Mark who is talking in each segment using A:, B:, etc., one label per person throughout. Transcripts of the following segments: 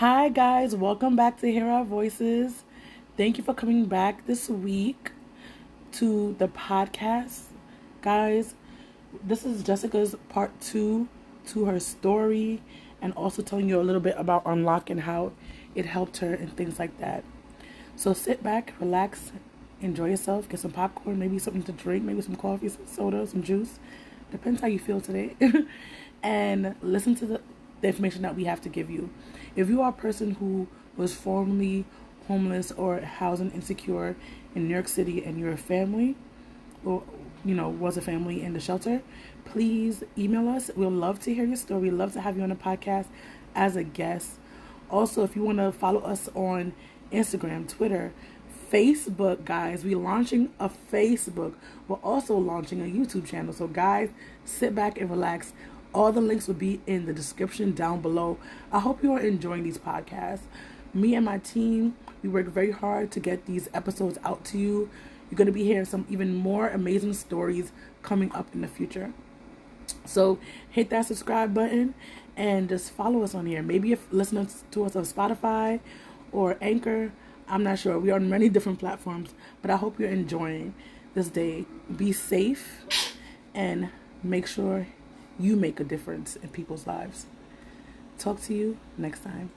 A: Hi, guys. Welcome back to Hear Our Voices. Thank you for coming back this week to the podcast. Guys, this is Jessica's part two to her story and also telling you a little bit about Unlock and how it helped her and things like that. So sit back, relax, enjoy yourself, get some popcorn, maybe something to drink, maybe some coffee, some soda, some juice. Depends how you feel today. And listen to the information that we have to give you. If you are a person who was formerly homeless or housing insecure in New York City and you're a family, or was a family in the shelter, please email us. We'll love to hear your story. We'd love to have you on the podcast as a guest. Also, if you want to follow us on Instagram, Twitter, Facebook, guys, we're launching a Facebook. We're also launching a YouTube channel. So, guys, sit back and relax. All the links will be in the description down below. I hope you are enjoying these podcasts. Me and my team, we work very hard to get these episodes out to you. You're going to be hearing some even more amazing stories coming up in the future. So hit that subscribe button and just follow us on here. Maybe if listening to us on Spotify or Anchor, I'm not sure. We are on many different platforms, but I hope you're enjoying this day. Be safe and make sure you make a difference in people's lives. Talk to you next time.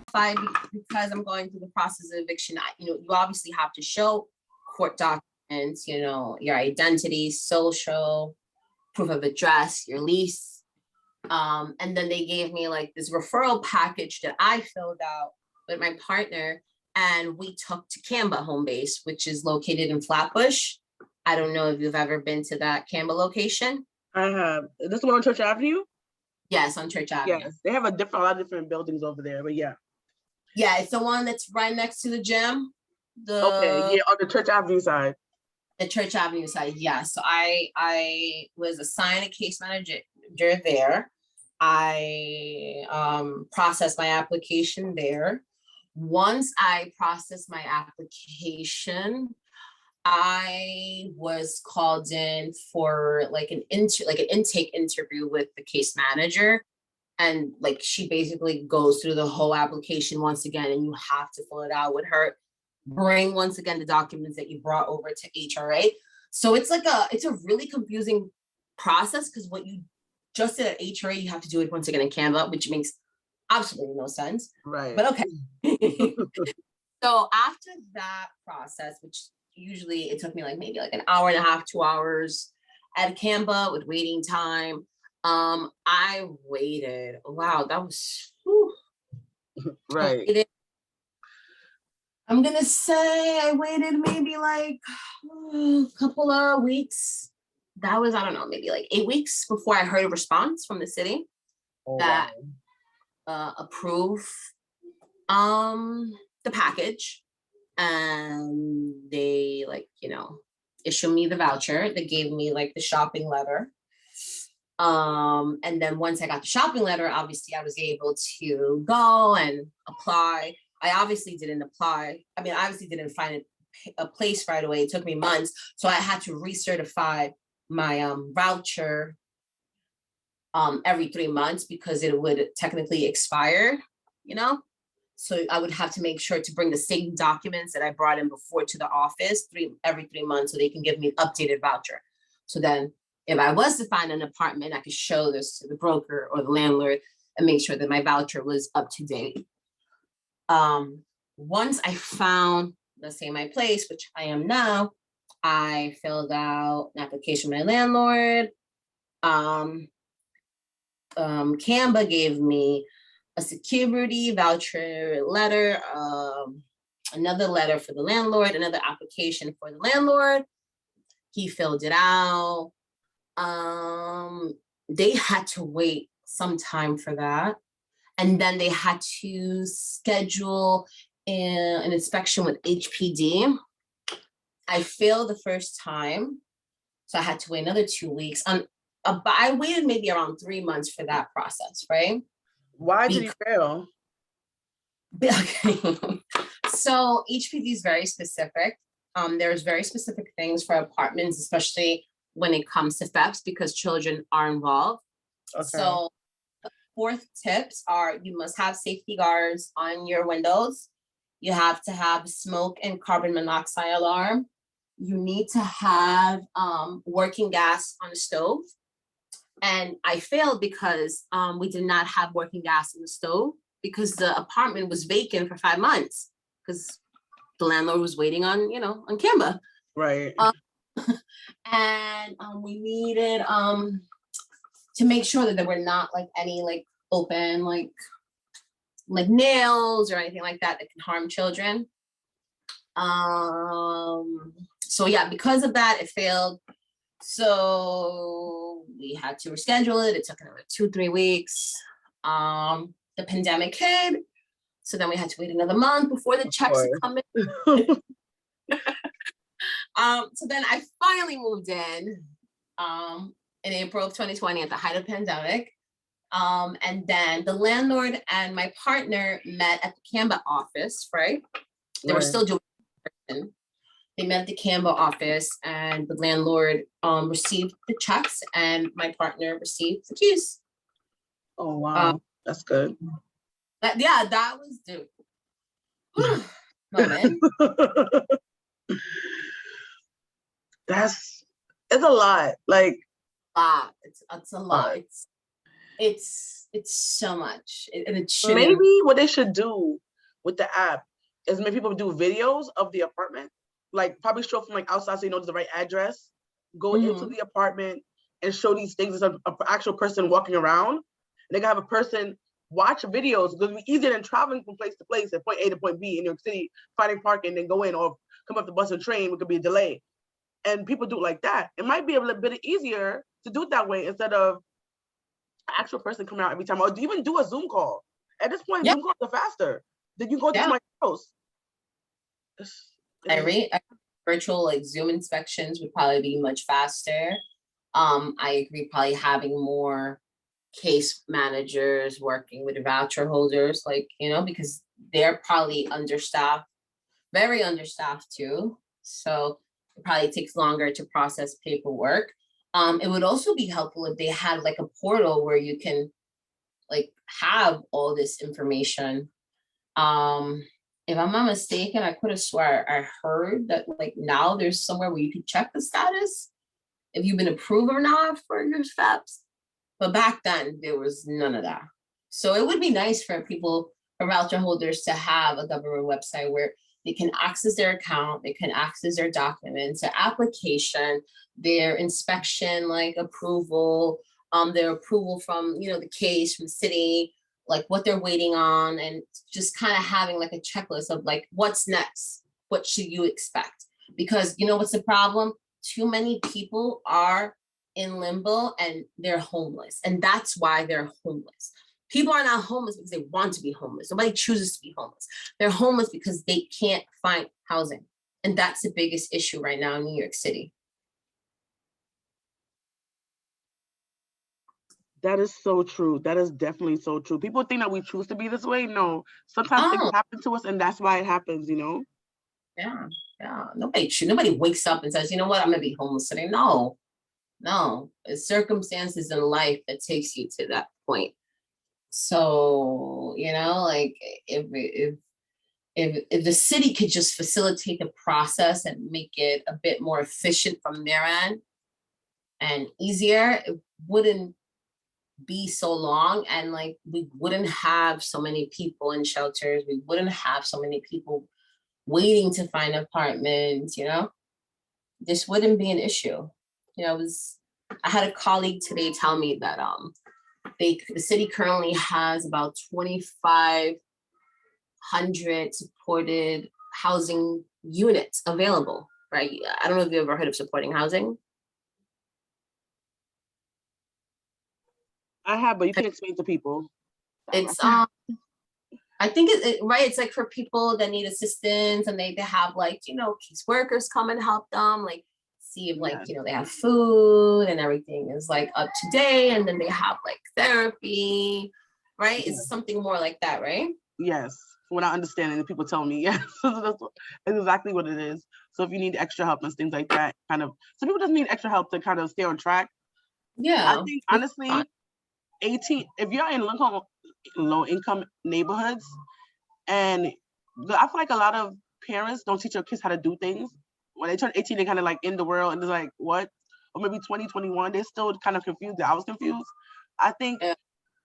B: Because I'm going through the process of eviction, you obviously have to show court documents, your identity, social, proof of address, your lease. And then they gave me like this referral package that I filled out with my partner, and we took to Canba home base, which is located in Flatbush. I don't know if you've ever been to that Canba location.
C: I have. Is this the one on Church Avenue?
B: Yes, on Church Avenue.
C: Yes, they have a lot of different buildings over there, but yeah.
B: Yeah, it's the one that's right next to the gym.
C: Okay, yeah, on the Church Avenue side.
B: The Church Avenue side, yeah. So I was assigned a case manager there. I processed my application there. Once I processed my application, I was called in for like an intake interview with the case manager. And like she basically goes through the whole application once again, and you have to fill it out with her. Bring once again the documents that you brought over to HRA. So it's a really confusing process, because what you just did at HRA, you have to do it once again in Canva, which makes absolutely no sense.
C: Right.
B: But okay. So after that process, which usually it took me maybe an hour and a half, 2 hours at Canva with waiting time. I waited. Wow, that was
C: right.
B: I'm gonna say I waited maybe a couple of weeks. That was, I don't know, maybe 8 weeks before I heard a response from the city that approved the package, and they issued me the voucher. They gave me the shopping letter. And then once I got the shopping letter, obviously I was able to go and apply. I obviously didn't apply. I mean, I obviously didn't find a place right away. It took me months. So I had to recertify my voucher every 3 months, because it would technically expire, So I would have to make sure to bring the same documents that I brought in before to the office every 3 months, so they can give me an updated voucher. So then if I was to find an apartment, I could show this to the broker or the landlord and make sure that my voucher was up to date. Once I found, let's say, my place, which I am now, I filled out an application with my landlord. Canva gave me a security voucher letter, another letter for the landlord, another application for the landlord. He filled it out. They had to wait some time for that. And then they had to schedule an inspection with HPD. I failed the first time, so I had to wait another 2 weeks. I waited maybe around 3 months for that process, right?
C: Why did you fail?
B: Okay. So HPD is very specific. There's very specific things for apartments, especially when it comes to thefts, because children are involved. Okay. So fourth tips are you must have safety guards on your windows. You have to have smoke and carbon monoxide alarm. You need to have working gas on the stove. And I failed because we did not have working gas in the stove because the apartment was vacant for 5 months because the landlord was waiting on, on Canva.
C: Right.
B: And we needed to make sure that there were not like any like open like nails or anything like that can harm children. So yeah, because of that, it failed. So we had to reschedule it. It took another 2-3 weeks. The pandemic hit. So then we had to wait another month before the checks would come in. So then I finally moved in April of 2020 at the height of pandemic. And then the landlord and my partner met at the Canva office, right? They were still doing it. They met at the Canva office and the landlord received the checks and my partner received the keys.
C: Oh, wow. That's good.
B: That was the moment.
C: It's a lot. Like,
B: it's a lot. It's so much. And it should
C: maybe what they should do with the app is make people do videos of the apartment, like probably show from like outside so you know it's the right address, go into the apartment and show these things as an actual person walking around. And they can have a person watch videos because it's easier than traveling from place to place at point A to point B in New York City, finding parking, then go in or come up the bus or train, it could be a delay. And people do it like that. It might be a little bit easier to do it that way instead of an actual person coming out every time, or even do a Zoom call. At this point, Zoom calls are faster. Then you go to my house.
B: Virtual like Zoom inspections would probably be much faster. I agree, probably having more case managers working with voucher holders, like, because they're probably understaffed, very understaffed too. So it probably takes longer to process paperwork. It would also be helpful if they had like a portal where you can like have all this information. If I'm not mistaken, I could have swear I heard that like now there's somewhere where you can check the status if you've been approved or not for your steps. But back then there was none of that. So it would be nice for voucher holders to have a government website where they can access their account, they can access their documents, their application, their inspection, like approval, their approval from, the case from the city, like what they're waiting on, and just kind of having like a checklist of like, what's next? What should you expect? Because what's the problem? Too many people are in limbo and they're homeless. And that's why they're homeless. People are not homeless because they want to be homeless. Nobody chooses to be homeless. They're homeless because they can't find housing. And that's the biggest issue right now in New York City.
C: That is so true. That is definitely so true. People think that we choose to be this way. No, sometimes things happen to us and that's why it happens,
B: Yeah. Nobody wakes up and says, you know what, I'm going to be homeless today. No, it's circumstances in life that takes you to that point. So, like if the city could just facilitate the process and make it a bit more efficient from their end and easier, it wouldn't be so long, and like we wouldn't have so many people in shelters. We wouldn't have so many people waiting to find apartments, this wouldn't be an issue. I had a colleague today tell me that the city currently has about 2,500 supported housing units available, right? I don't know if you've ever heard of supporting housing.
C: I have, but you can explain to people.
B: It's I think it's like for people that need assistance and they have like, case workers come and help them, like see if like, they have food and everything is like up to date, and then they have like therapy, right? It's something more like that, right?
C: Yes. When I understand it, and people tell me, yes, that's exactly what it is. So if you need extra help and things like that, some people just need extra help to kind of stay on track.
B: Yeah.
C: I think honestly, 18, if you're in low income neighborhoods, and I feel like a lot of parents don't teach their kids how to do things. When they turn 18, they kind of like in the world and it's like, what? Or maybe 20, 21, they're still kind of confused. I was confused. I think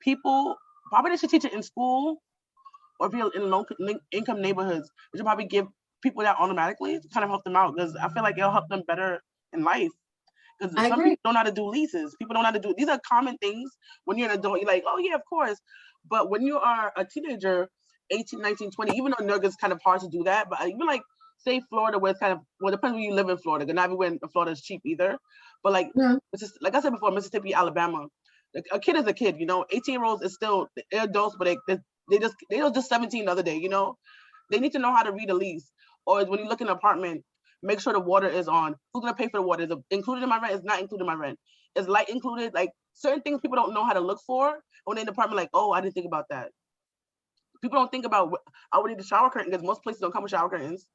C: people probably they should teach it in school, or if you're in low income neighborhoods, they should probably give people that automatically to kind of help them out, because I feel like it'll help them better in life. Because some people don't know how to do leases. People don't know how to do, these are common things. When you're an adult, you're like, oh yeah, of course. But when you are a teenager, 18, 19, 20, even though New York is kind of hard to do that, but even like, say Florida, where it's kind of, well, it depends where you live in Florida, because not everywhere in Florida is cheap either. But like, like I said before, Mississippi, Alabama, like a kid is a kid, 18-year-olds is still, they're adults, but they just 17 the other day, They need to know how to read a lease. Or when you look in an apartment, make sure the water is on. Who's gonna pay for the water? Is it included in my rent? It's not included in my rent. Is light included? Like certain things people don't know how to look for when they're in the apartment, like, oh, I didn't think about that. People don't think about, I would need a shower curtain, because most places don't come with shower curtains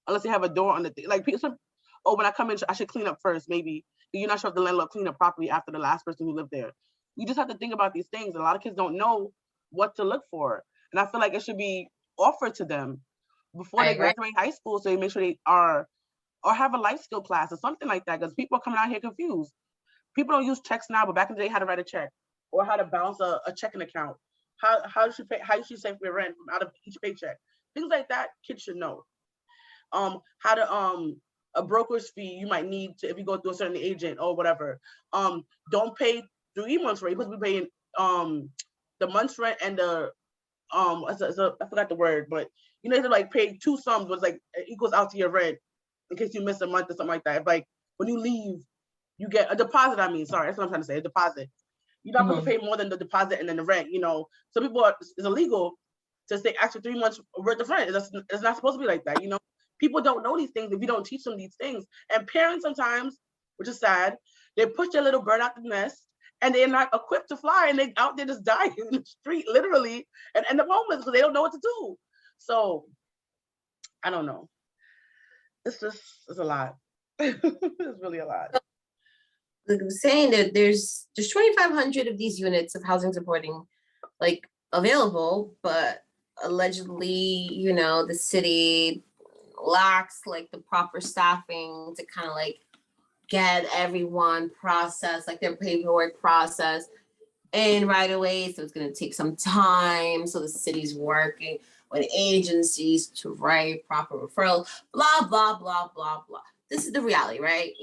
C: unless they have a door on the thing. Like people, oh, when I come in, I should clean up first, maybe. You're not sure if the landlord cleaned up properly after the last person who lived there. You just have to think about these things. A lot of kids don't know what to look for. And I feel like it should be offered to them before they graduate high school, so you make sure they are, or have a life skill class or something like that, because people are coming out here confused. People don't use checks now, but back in the day, how to write a check or how to balance a checking account. How you should pay, how you should save for your rent from out of each paycheck. Things like that, kids should know. How to a broker's fee you might need to, if you go through a certain agent or whatever. Don't pay 3 months rent. You're supposed to be paying the month's rent and the I forgot the word, but you have to like pay two sums, but it's like it equals out to your rent in case you miss a month or something like that. If like when you leave, you get a deposit. Sorry, that's what I'm trying to say. A deposit. You're not supposed to pay more than the deposit and then the rent. Some people it's illegal to stay extra 3 months worth of rent. It's not supposed to be like that. People don't know these things if you don't teach them these things. And parents sometimes, which is sad, they push their little bird out the nest and they're not equipped to fly, and they out there just dying in the street, literally, and end up homeless because they don't know what to do. So I don't know. It's a lot. It's really a lot.
B: Like I was saying, that there's 2,500 of these units of housing supporting like available, but allegedly, the city lacks like the proper staffing to kind of like get everyone processed, like their paperwork processed in right away. So it's going to take some time. So the city's working with agencies to write proper referrals, blah, blah, blah, blah, blah. This is the reality, right?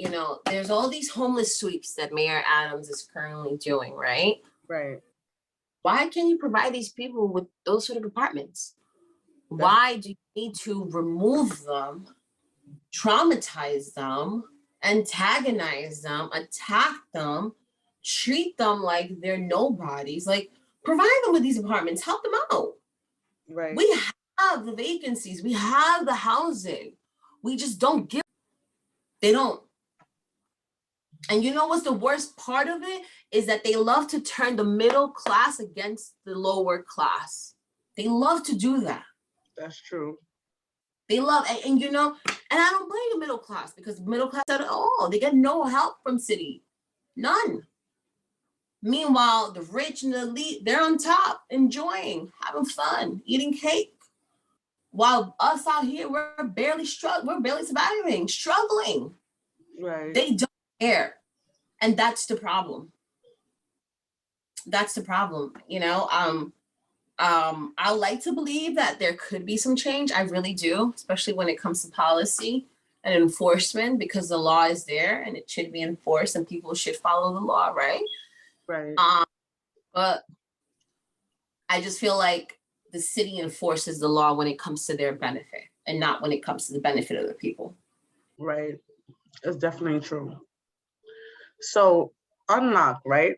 B: There's all these homeless sweeps that Mayor Adams is currently doing, right?
C: Right.
B: Why can't you provide these people with those sort of apartments? Why do you need to remove them, traumatize them, antagonize them, attack them, treat them like they're nobodies? Like, provide them with these apartments, help them out.
C: Right.
B: We have the vacancies, we have the housing. We just don't give. They don't. And you know what's the worst part of it is that they love to turn the middle class against the lower class. They love to do that.
C: That's true.
B: They love, and I don't blame the middle class, because middle class at all, they get no help from city, none. Meanwhile, the rich and the elite, they're on top, enjoying, having fun, eating cake. While us out here, we're barely surviving, struggling.
C: Right.
B: They don't care. And that's the problem. That's the problem, I like to believe that there could be some change. I really do, especially when it comes to policy and enforcement, because the law is there and it should be enforced and people should follow the law, right?
C: Right.
B: But I just feel like the city enforces the law when it comes to their benefit and not when it comes to the benefit of the people.
C: Right. It's definitely true. So Unlock, right?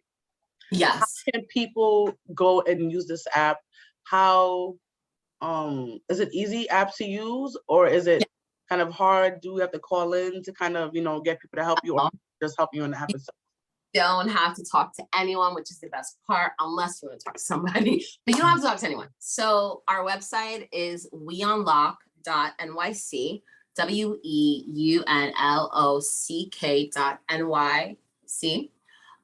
B: Yes.
C: How can people go and use this app? How is it easy app to use, or is it kind of hard? Do you have to call in to kind of get people to help you, or just help you in the app itself?
B: Don't have to talk to anyone, which is the best part, unless you want to talk to somebody, but you don't have to talk to anyone. So our website is weunlock.nyc, weunlock.nyc.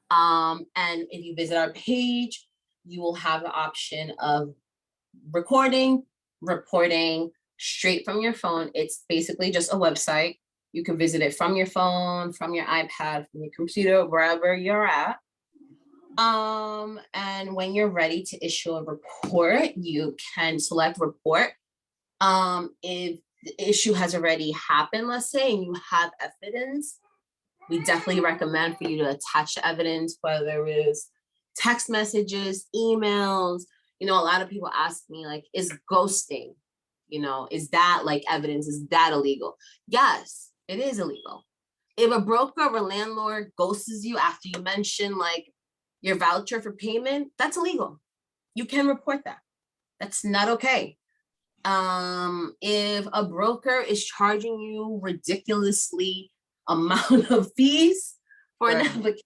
B: And if you visit our page, you will have the option of reporting straight from your phone. It's basically just a website. You can visit it from your phone, from your iPad, from your computer, wherever you're at. And when you're ready to issue a report, you can select report. If the issue has already happened, let's say, and you have evidence, we definitely recommend for you to attach the evidence, whether it is text messages, emails. You know, a lot of people ask me, like, is ghosting, you know, is that like evidence? Is that illegal? Yes, it is illegal. If a broker or landlord ghosts you after you mention like your voucher for payment, that's illegal. You can report that. That's not okay. If a broker is charging you ridiculously amount of fees for an application,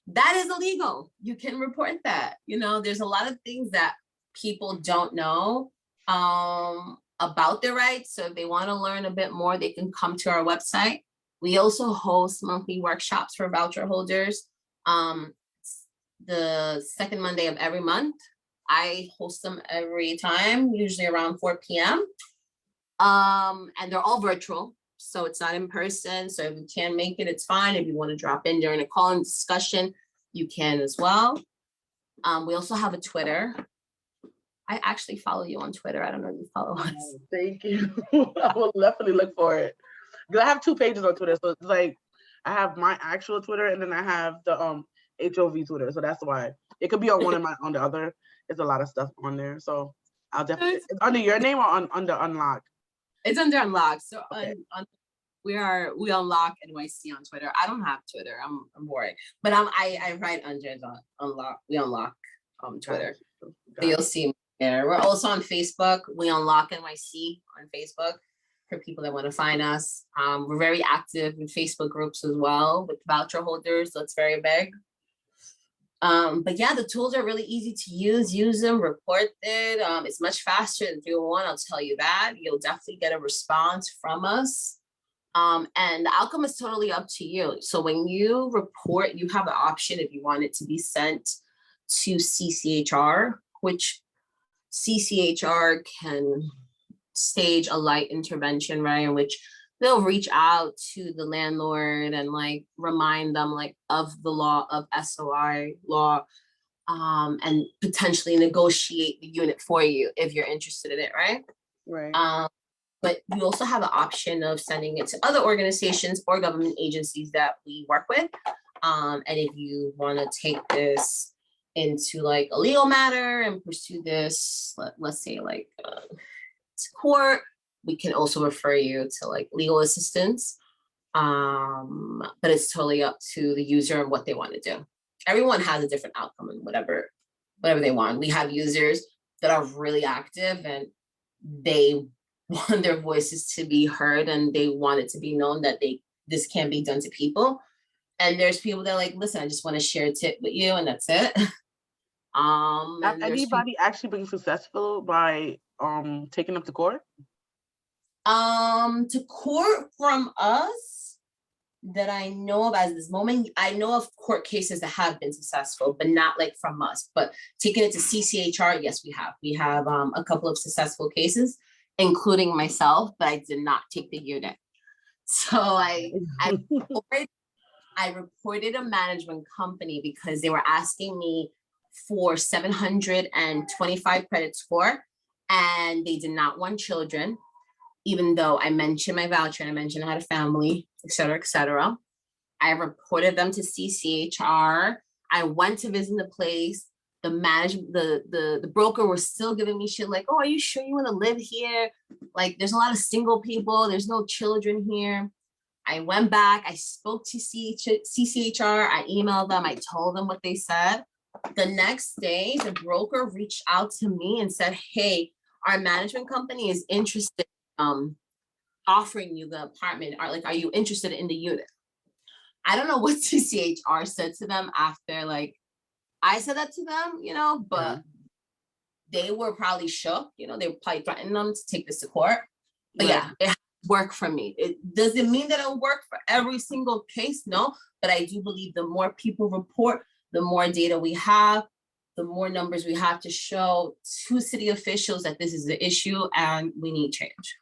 B: that is illegal. You can report that. You know, there's a lot of things that people don't know about their rights. So if they want to learn a bit more, they can come to our website. We also host monthly workshops for voucher holders. The second Monday of every month. I host them every time, usually around 4 p.m. And they're all virtual, so it's not in person. So if you can't make it, it's fine. If you want to drop in during a call and discussion, you can as well. We also have a Twitter. I actually follow you on Twitter. I don't know if you follow us.
C: Oh, thank you. I will definitely look for it. Because I have 2 pages on Twitter. So it's like I have my actual Twitter and then I have the HOV Twitter. So that's why it could be on one of my on the other. There's a lot of stuff on there. So I'll definitely it's under your name or under Unlock?
B: It's under Unlock. So
C: okay.
B: We Unlock NYC on Twitter. I don't have Twitter. I'm boring. But I write under the Unlock. We Unlock Twitter. So you'll see me there. We're also on Facebook. We Unlock NYC on Facebook for people that want to find us. We're very active in Facebook groups as well with voucher holders. That's very big. But yeah, the tools are really easy to use. Use them, report it. It's much faster than 301. I'll tell you that. You'll definitely get a response from us. And the outcome is totally up to you. So when you report, you have the option if you want it to be sent to CCHR, which CCHR can stage a light intervention, right? In which they'll reach out to the landlord and like remind them like of the law of SOI law, and potentially negotiate the unit for you if you're interested in it, right?
C: Right.
B: But you also have the option of sending it to other organizations or government agencies that we work with. And if you want to take this into like a legal matter and pursue this, let's say like to court, we can also refer you to like legal assistance. But it's totally up to the user and what they want to do. Everyone has a different outcome and whatever they want. We have users that are really active and they want their voices to be heard and they want it to be known that this can be done to people. And there's people that are like, listen, I just want to share a tip with you and that's it.
C: Has anybody actually been successful by taking up to court?
B: To court from us that I know of as this moment, I know of court cases that have been successful, but not like from us. But taking it to CCHR, yes, we have. We have a couple of successful cases, including myself, but I did not take the unit. So I reported a management company because they were asking me for 725 credit score, and they did not want children, even though I mentioned my voucher and I mentioned I had a family, et cetera, et cetera. I reported them to CCHR. I went to visit the place. The broker was still giving me shit like, oh, are you sure you want to live here? Like, there's a lot of single people. There's no children here. I went back. I spoke to CCHR. I emailed them. I told them what they said. The next day, the broker reached out to me and said, hey, our management company is interested offering you the apartment. Are you interested in the unit? I don't know what CCHR said to them after like I said that to them, but they were probably shook, they were probably threatening them to take this to court. But yeah, it worked for me. It doesn't mean that it'll work for every single case, no, but I do believe the more people report, the more data we have, the more numbers we have to show to city officials that this is the issue and we need change.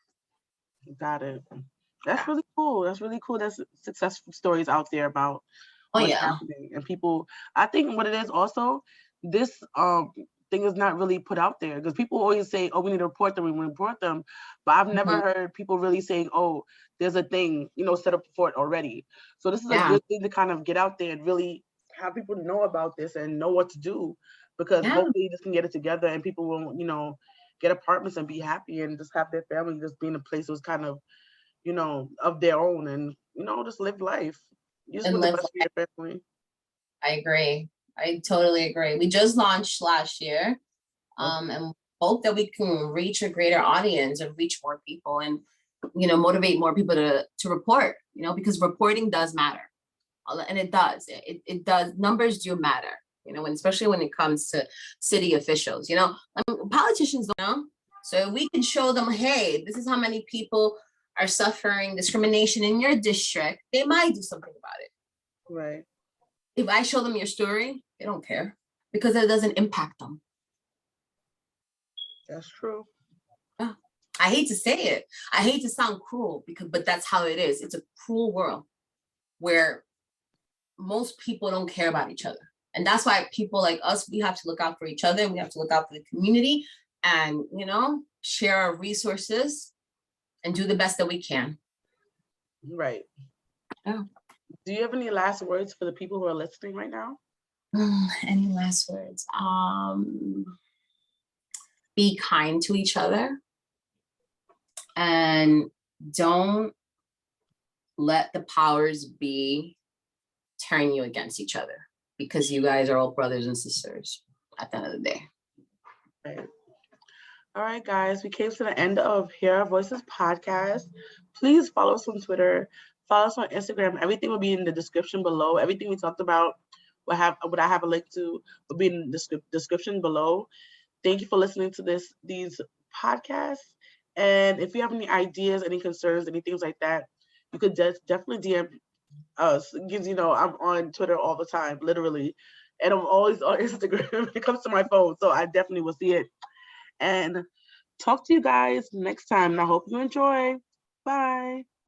C: Got it. That's really cool. That's really cool. There's successful stories out there about what's happening. And people, I think what it is also, this thing is not really put out there, because people always say, oh, we need to report them, we want to report them. But I've never heard people really saying, oh, there's a thing, set up for it already. So this is a good thing to kind of get out there and really have people know about this and know what to do, because hopefully this can get it together and people will, get apartments and be happy and just have their family just be in a place that was kind of, of their own, and, just live life. You just want the best for your family.
B: I agree. I totally agree. We just launched last year, and hope that we can reach a greater audience and reach more people and, motivate more people to report, because reporting does matter. And it does. It does. Numbers do matter, and especially when it comes to city officials, politicians don't know. So we can show them, hey, this is how many people are suffering discrimination in your district. They might do something about it.
C: Right.
B: If I show them your story, they don't care because it doesn't impact them.
C: That's true.
B: I hate to say it. I hate to sound cruel but that's how it is. It's a cruel world where most people don't care about each other. And that's why people like us, we have to look out for each other. We have to look out for the community and, share our resources and do the best that we can.
C: Right.
B: Yeah.
C: Do you have any last words for the people who are listening right now?
B: Any last words? Be kind to each other and don't let the powers be turn you against each other, because you guys are all brothers and sisters at the end of the day.
C: Right. All right, guys, we came to the end of Hear Our Voices podcast. Please follow us on Twitter, follow us on Instagram. Everything will be in the description below. Everything we talked about, what I have a link to, will be in the description below. Thank you for listening to these podcasts. And if you have any ideas, any concerns, any things like that, you could definitely DM us, because I'm on Twitter all the time, literally, and I'm always on Instagram when it comes to my phone, so I definitely will see it. And talk to you guys next time, and I hope you enjoy. Bye.